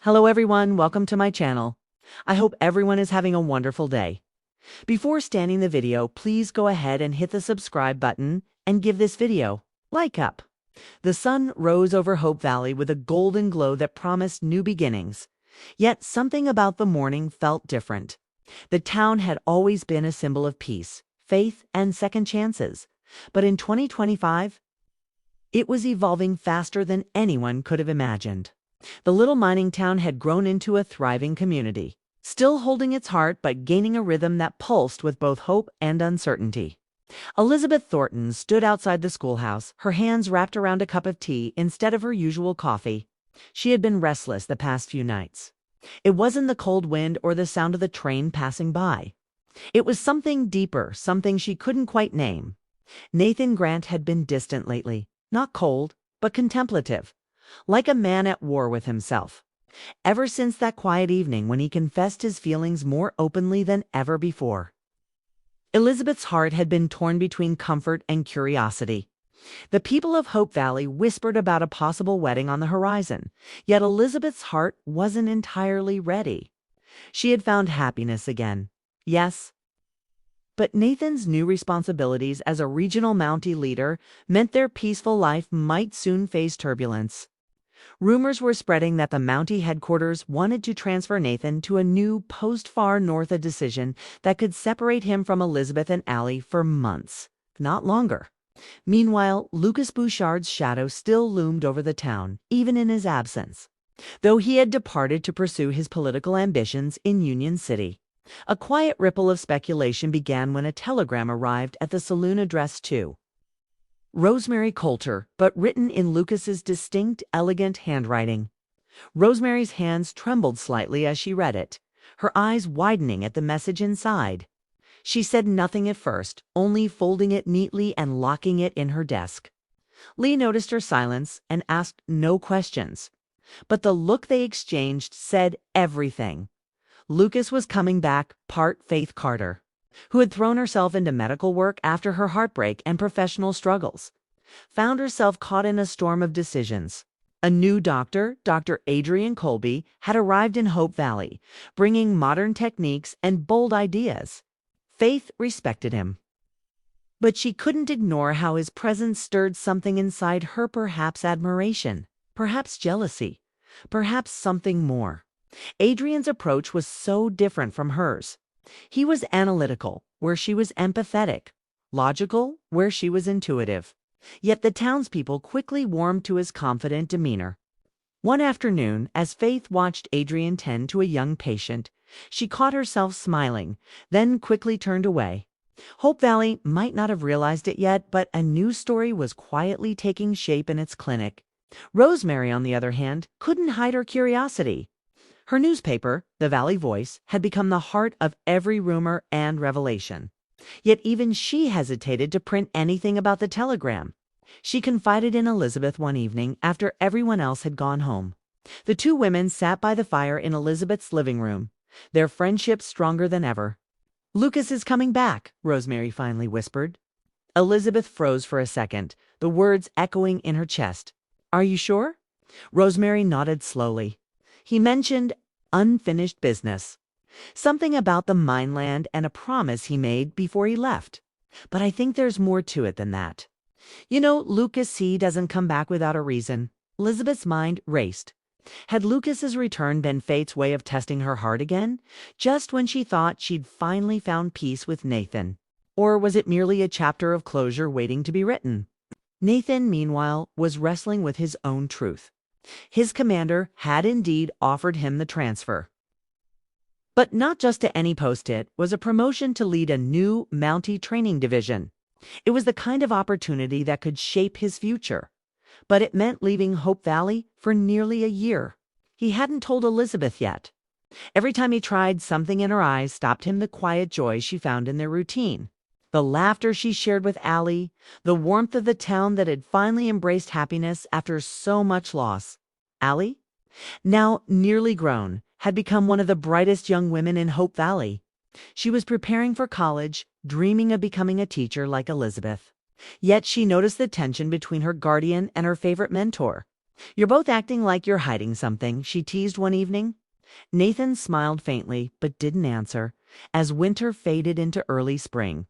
Hello everyone, welcome to my channel. I hope everyone is having a wonderful day. Before starting the video, please go ahead and hit the subscribe button and give this video like up. The sun rose over Hope Valley with a golden glow that promised new beginnings. Yet something about the morning felt different. The town had always been a symbol of peace, faith, and second chances. But in 2025, it was evolving faster than anyone could have imagined. The little mining town had grown into a thriving community, still holding its heart but gaining a rhythm that pulsed with both hope and uncertainty. Elizabeth Thornton stood outside the schoolhouse, her hands wrapped around a cup of tea instead of her usual coffee. She had been restless the past few nights. It wasn't the cold wind or the sound of the train passing by. It was something deeper, something she couldn't quite name. Nathan Grant had been distant lately, not cold, but contemplative. Like a man at war with himself. Ever since that quiet evening when he confessed his feelings more openly than ever before. Elizabeth's heart had been torn between comfort and curiosity. The people of Hope Valley whispered about a possible wedding on the horizon, yet Elizabeth's heart wasn't entirely ready. She had found happiness again. Yes. But Nathan's new responsibilities as a regional Mountie leader meant their peaceful life might soon face turbulence. Rumors were spreading that the Mountie headquarters wanted to transfer Nathan to a new post far north, a decision that could separate him from Elizabeth and Allie for months, not longer. Meanwhile, Lucas Bouchard's shadow still loomed over the town, even in his absence, though he had departed to pursue his political ambitions in Union City. A quiet ripple of speculation began when a telegram arrived at the saloon addressed to Rosemary Coulter, but written in Lucas's distinct, elegant handwriting. Rosemary's hands trembled slightly as she read it, her eyes widening at the message inside. She said nothing at first, only folding it neatly and locking it in her desk. Lee noticed her silence and asked no questions. But the look they exchanged said everything. Lucas was coming back, part Faith Carter, who had thrown herself into medical work after her heartbreak and professional struggles, found herself caught in a storm of decisions. A new doctor, Dr. Adrian Colby, had arrived in Hope Valley, bringing modern techniques and bold ideas. Faith respected him. But she couldn't ignore how his presence stirred something inside her, perhaps admiration, perhaps jealousy, perhaps something more. Adrian's approach was so different from hers. He was analytical, where she was empathetic, logical, where she was intuitive. Yet the townspeople quickly warmed to his confident demeanor. One afternoon, as Faith watched Adrian tend to a young patient, she caught herself smiling, then quickly turned away. Hope Valley might not have realized it yet, but a new story was quietly taking shape in its clinic. Rosemary, on the other hand, couldn't hide her curiosity. Her newspaper, the Valley Voice, had become the heart of every rumor and revelation. Yet even she hesitated to print anything about the telegram. She confided in Elizabeth one evening after everyone else had gone home. The two women sat by the fire in Elizabeth's living room, their friendship stronger than ever. "Lucas is coming back," Rosemary finally whispered. Elizabeth froze for a second, the words echoing in her chest. "Are you sure?" Rosemary nodded slowly. He mentioned unfinished business. Something about the mineland and a promise he made before he left. But I think there's more to it than that. You know, Lucas, he doesn't come back without a reason. Elizabeth's mind raced. Had Lucas's return been fate's way of testing her heart again, just when she thought she'd finally found peace with Nathan? Or was it merely a chapter of closure waiting to be written? Nathan, meanwhile, was wrestling with his own truth. His commander had indeed offered him the transfer. But not just to any post, it was a promotion to lead a new Mountie training division. It was the kind of opportunity that could shape his future. But it meant leaving Hope Valley for nearly a year. He hadn't told Elizabeth yet. Every time he tried, something in her eyes stopped him, the quiet joy she found in their routine. The laughter she shared with Allie, the warmth of the town that had finally embraced happiness after so much loss. Allie, now nearly grown, had become one of the brightest young women in Hope Valley. She was preparing for college, dreaming of becoming a teacher like Elizabeth. Yet she noticed the tension between her guardian and her favorite mentor. "You're both acting like you're hiding something," she teased one evening. Nathan smiled faintly but didn't answer as winter faded into early spring.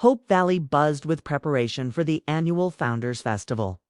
Hope Valley buzzed with preparation for the annual Founders Festival.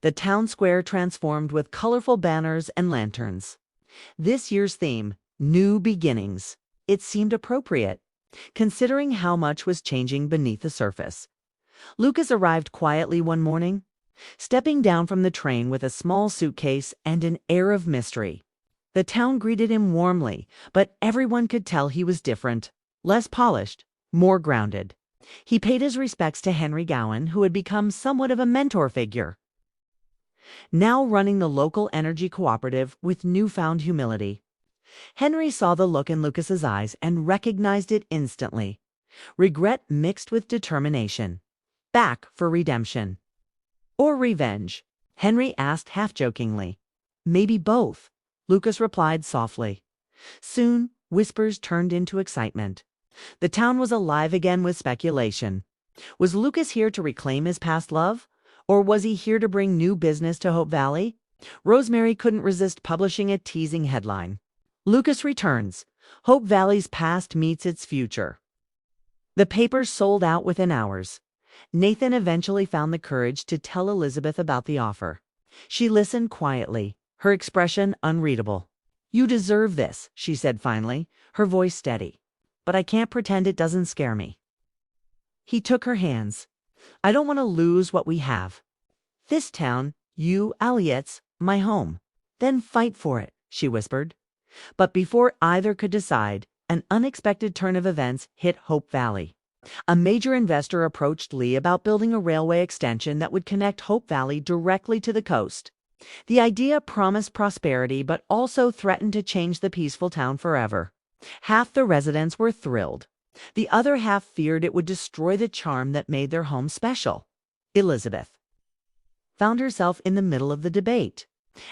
The town square transformed with colorful banners and lanterns. This year's theme, New Beginnings, it seemed appropriate, considering how much was changing beneath the surface. Lucas arrived quietly one morning, stepping down from the train with a small suitcase and an air of mystery. The town greeted him warmly, but everyone could tell he was different, less polished, more grounded. He paid his respects to Henry Gowan, who had become somewhat of a mentor figure, now running the local energy cooperative with newfound humility. Henry saw the look in Lucas's eyes and recognized it instantly. Regret mixed with determination. Back for redemption. Or revenge? Henry asked half-jokingly. Maybe both, Lucas replied softly. Soon, whispers turned into excitement. The town was alive again with speculation. Was Lucas here to reclaim his past love? Or was he here to bring new business to Hope Valley? Rosemary couldn't resist publishing a teasing headline. Lucas returns. Hope Valley's past meets its future. The paper sold out within hours. Nathan eventually found the courage to tell Elizabeth about the offer. She listened quietly, her expression unreadable. You deserve this, she said finally, her voice steady. But I can't pretend it doesn't scare me. He took her hands. I don't want to lose what we have. This town, you, Elliott's, my home. Then fight for it, she whispered. But before either could decide, an unexpected turn of events hit Hope Valley. A major investor approached Lee about building a railway extension that would connect Hope Valley directly to the coast. The idea promised prosperity but also threatened to change the peaceful town forever. Half the residents were thrilled. The other half feared it would destroy the charm that made their home special. Elizabeth found herself in the middle of the debate.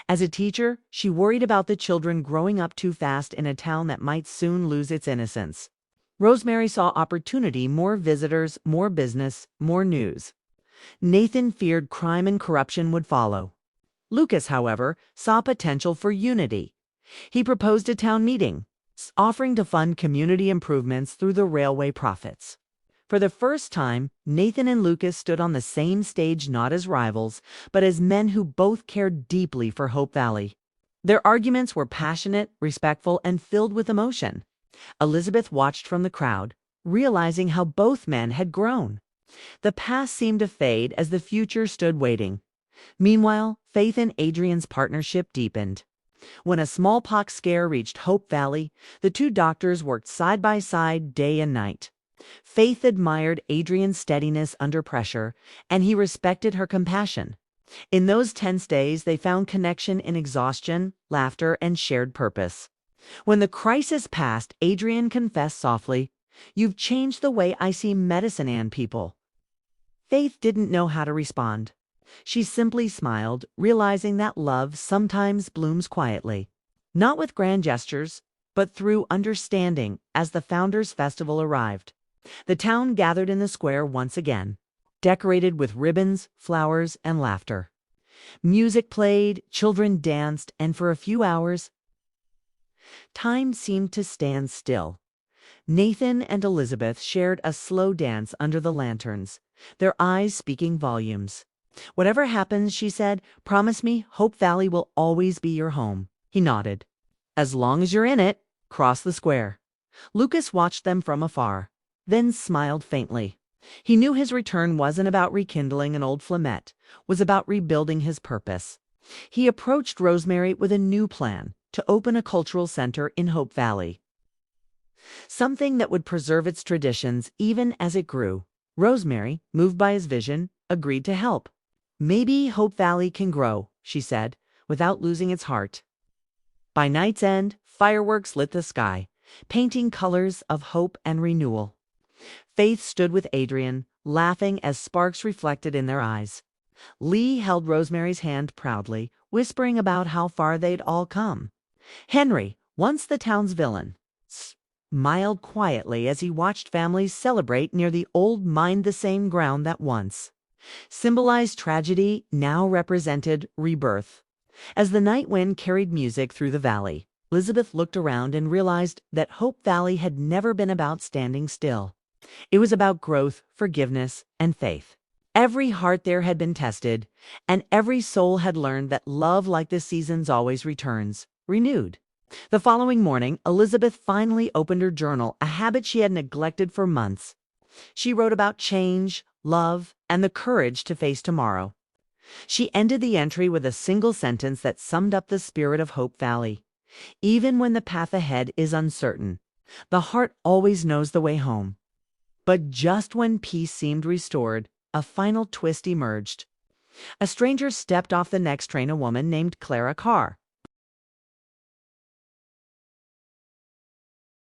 As a teacher, she worried about the children growing up too fast in a town that might soon lose its innocence. Rosemary saw opportunity, more visitors, more business, more news. Nathan feared crime and corruption would follow. Lucas, however, saw potential for unity. He proposed a town meeting, offering to fund community improvements through the railway profits. For the first time, Nathan and Lucas stood on the same stage not as rivals, but as men who both cared deeply for Hope Valley. Their arguments were passionate, respectful, and filled with emotion. Elizabeth watched from the crowd, realizing how both men had grown. The past seemed to fade as the future stood waiting. Meanwhile, Faith and Adrian's partnership deepened. When a smallpox scare reached Hope Valley, the two doctors worked side by side day and night. Faith admired Adrian's steadiness under pressure, and he respected her compassion. In those tense days, they found connection in exhaustion, laughter, and shared purpose. When the crisis passed, Adrian confessed softly, "You've changed the way I see medicine and people." Faith didn't know how to respond. She simply smiled, realizing that love sometimes blooms quietly, not with grand gestures, but through understanding. As the Founders Festival arrived, the town gathered in the square once again, decorated with ribbons, flowers, and laughter. Music played, children danced, and for a few hours, time seemed to stand still. Nathan and Elizabeth shared a slow dance under the lanterns, their eyes speaking volumes. "Whatever happens," she said, "promise me Hope Valley will always be your home." He nodded. "As long as you're in it." Cross the square. Lucas watched them from afar, then smiled faintly. He knew his return wasn't about rekindling an old flame, was about rebuilding his purpose. He approached Rosemary with a new plan to open a cultural center in Hope Valley. Something that would preserve its traditions even as it grew. Rosemary, moved by his vision, agreed to help. "Maybe Hope Valley can grow," she said, without losing its heart. By night's end, fireworks lit the sky, painting colors of hope and renewal. Faith stood with Adrian, laughing as sparks reflected in their eyes. Lee held Rosemary's hand proudly, whispering about how far they'd all come. Henry, once the town's villain, smiled quietly as he watched families celebrate near the old mind the same ground that once symbolized tragedy, now represented rebirth. As the night wind carried music through the valley, Elizabeth looked around and realized that Hope Valley had never been about standing still. It was about growth, forgiveness, and faith. Every heart there had been tested, and every soul had learned that love, like the seasons, always returns, renewed. The following morning, Elizabeth finally opened her journal, a habit she had neglected for months. She wrote about change, love, and the courage to face tomorrow. She ended the entry with a single sentence that summed up the spirit of Hope Valley. Even when the path ahead is uncertain, the heart always knows the way home. But just when peace seemed restored, a final twist emerged. A stranger stepped off the next train, a woman named Clara Carr.